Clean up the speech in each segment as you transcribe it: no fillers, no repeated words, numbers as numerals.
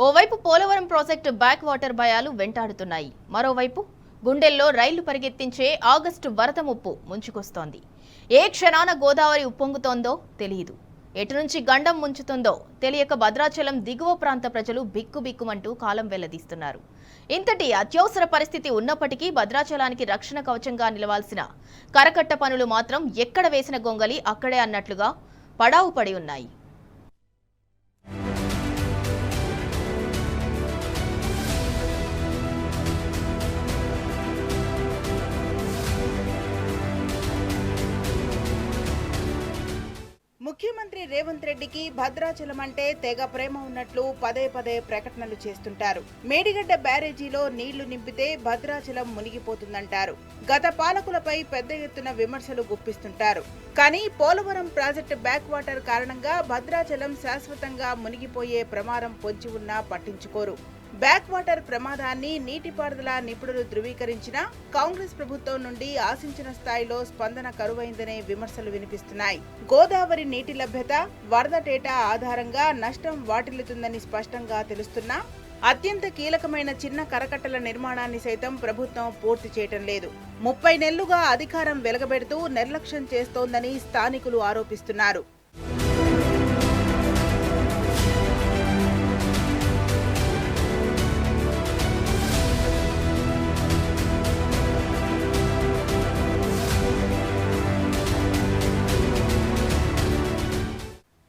ఓవైపు Polavaram project back water భయాలు వెంటాడుతున్నాయి. మరోవైపు గుండెల్లో రైళ్లు పరిగెత్తించే ఆగస్టు వరద ముప్పు ముంచుకొస్తోంది. ఏ క్షణాన గోదావరి ఉప్పొంగుతోందో తెలియదు. ఎటు నుంచి గండం ముంచుతుందో తెలియక భద్రాచలం దిగువ ప్రాంత ప్రజలు బిక్కుబిక్కుమంటూ కాలం వెళ్లదీస్తున్నారు. ఇంతటి అత్యవసర పరిస్థితి ఉన్నప్పటికీ భద్రాచలానికి రక్షణ కవచంగా నిలవాల్సిన కరకట్ట పనులు మాత్రం ఎక్కడ వేసిన గొంగలి అక్కడే అన్నట్లుగా పడావు పడి ఉన్నాయి. ముఖ్యమంత్రి రేవంత్ రెడ్డికి భద్రాచలం అంటే తెగ ప్రేమ ఉన్నట్లు పదే పదే ప్రకటనలు చేస్తుంటారు. మేడిగడ్డ బ్యారేజీలో నీళ్లు నింపితే భద్రాచలం మునిగిపోతుందంటారు. గత పాలకులపై పెద్ద ఎత్తున విమర్శలు గుప్పిస్తుంటారు. కానీ పోలవరం ప్రాజెక్టు బ్యాక్ వాటర్ కారణంగా భద్రాచలం శాశ్వతంగా మునిగిపోయే ప్రమాదం పొంచి ఉన్నా పట్టించుకోరు. బ్యాక్ వాటర్ ప్రమాదాన్ని నీటిపారుదల నిపుణులు ధృవీకరించినా కాంగ్రెస్ ప్రభుత్వం నుండి ఆశించిన స్థాయిలో స్పందన కరువైందనే విమర్శలు వినిపిస్తున్నాయి. గోదావరి నీటి లభ్యత, వరద డేటా ఆధారంగా నష్టం వాటిల్లుతుందని స్పష్టంగా తెలుస్తున్నా అత్యంత కీలకమైన చిన్న కరకట్టల నిర్మాణాన్ని సైతం ప్రభుత్వం పూర్తి చేయటం లేదు. 30 నెలలుగా అధికారం వెలగబెడుతూ నిర్లక్ష్యం చేస్తోందని స్థానికులు ఆరోపిస్తున్నారు.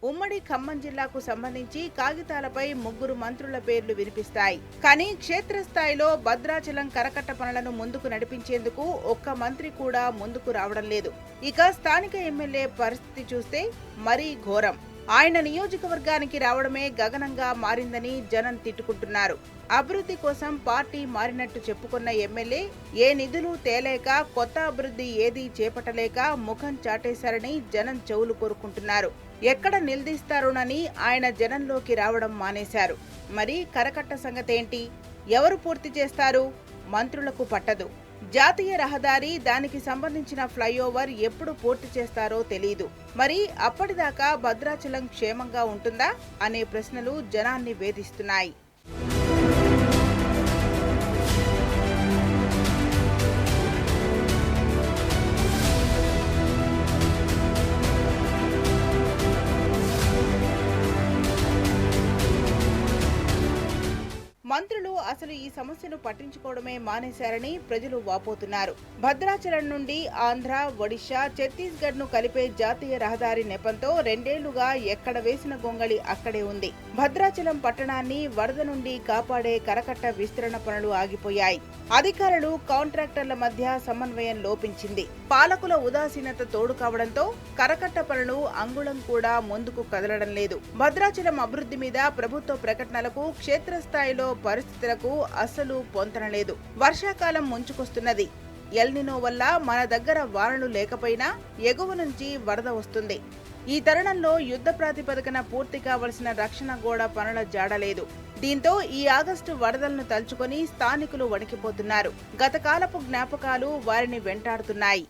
ఉమ్మడి ఖమ్మం జిల్లాకు సంబంధించి కాగితాలపై 3 మంత్రుల పేర్లు వినిపిస్తాయి. కానీ క్షేత్రస్థాయిలో భద్రాచలం కరకట్ట పనులను ముందుకు నడిపించేందుకు ఒక్క మంత్రి కూడా ముందుకు రావడం లేదు. ఇక స్థానిక ఎమ్మెల్యే పరిస్థితి చూస్తే మరీ ఘోరం. ఆయన నియోజకవర్గానికి రావడమే గగనంగా మారిందని జనం తిట్టుకుంటున్నారు. అభివృద్ధి కోసం పార్టీ మారినట్టు చెప్పుకున్న ఎమ్మెల్యే ఏ నిధులు తేలేక కొత్త అభివృద్ధి ఏదీ చేపట్టలేక ముఖం చాటేశారని జనం చెవులు కోరుకుంటున్నారు. ఎక్కడ నిలదీస్తారోనని ఆయన జనంలోకి రావడం మానేశారు. మరి కరకట్ట సంగతేంటి? ఎవరు పూర్తి చేస్తారు? మంత్రులకు పట్టదు. జాతీయ రహదారి, దానికి సంబంధించిన ఫ్లైఓవర్ ఎప్పుడు పూర్తి చేస్తారో తెలీదు. మరి అప్పటిదాకా భద్రాచలం క్షేమంగా ఉంటుందా అనే ప్రశ్నలు జనాన్ని వేధిస్తున్నాయి. మంత్రులు అసలు ఈ సమస్యను పట్టించుకోవడమే మానేశారని ప్రజలు వాపోతున్నారు. భద్రాచలం నుండి ఆంధ్ర, ఒడిశా, ఛత్తీస్గఢ్ ను కలిపే జాతీయ రహదారి నెపంతో 2 ఏళ్లుగా ఎక్కడ వేసిన గొంగళి అక్కడే ఉంది. భద్రాచలం పట్టణాన్ని వరద నుండి కాపాడే కరకట్ట విస్తరణ పనులు ఆగిపోయాయి. అధికారులు, కాంట్రాక్టర్ల మధ్య సమన్వయం లోపించింది. పాలకుల ఉదాసీనత తోడు కావడంతో కరకట్ట పనులు అంగుళం కూడా ముందుకు కదలడం లేదు. భద్రాచలం అభివృద్ధి మీద ప్రభుత్వ ప్రకటనలకు, క్షేత్రస్థాయిలో పరిస్థితులకు అస్సలు పొంతనలేదు. వర్షాకాలం ముంచుకొస్తున్నది. ఎల్నినో వల్ల మన దగ్గర వానలు లేకపోయినా ఎగువ నుంచి వరద వస్తుంది. ఈ తరుణంలో యుద్ధ ప్రాతిపదికన పూర్తి కావలసిన రక్షణ గోడ పనుల జాడలేదు. దీంతో ఈ ఆగస్టు వరదలను తలుచుకొని స్థానికులు వణికిపోతున్నారు. గతకాలపు జ్ఞాపకాలు వారిని వెంటాడుతున్నాయి.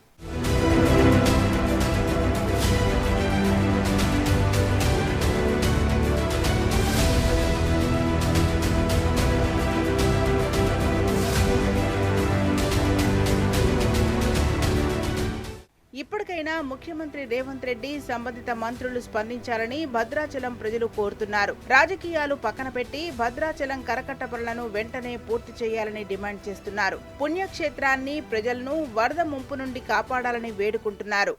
ఇప్పటికైనా ముఖ్యమంత్రి రేవంత్ రెడ్డి, సంబంధిత మంత్రులు స్పందించాలని భద్రాచలం ప్రజలు కోరుతున్నారు. రాజకీయాలు పక్కన పెట్టి భద్రాచలం కరకట్ట పనులను వెంటనే పూర్తి చేయాలని డిమాండ్ చేస్తున్నారు. పుణ్యక్షేత్రాన్ని, ప్రజలను వరద ముంపు నుండి కాపాడాలని వేడుకుంటున్నారు.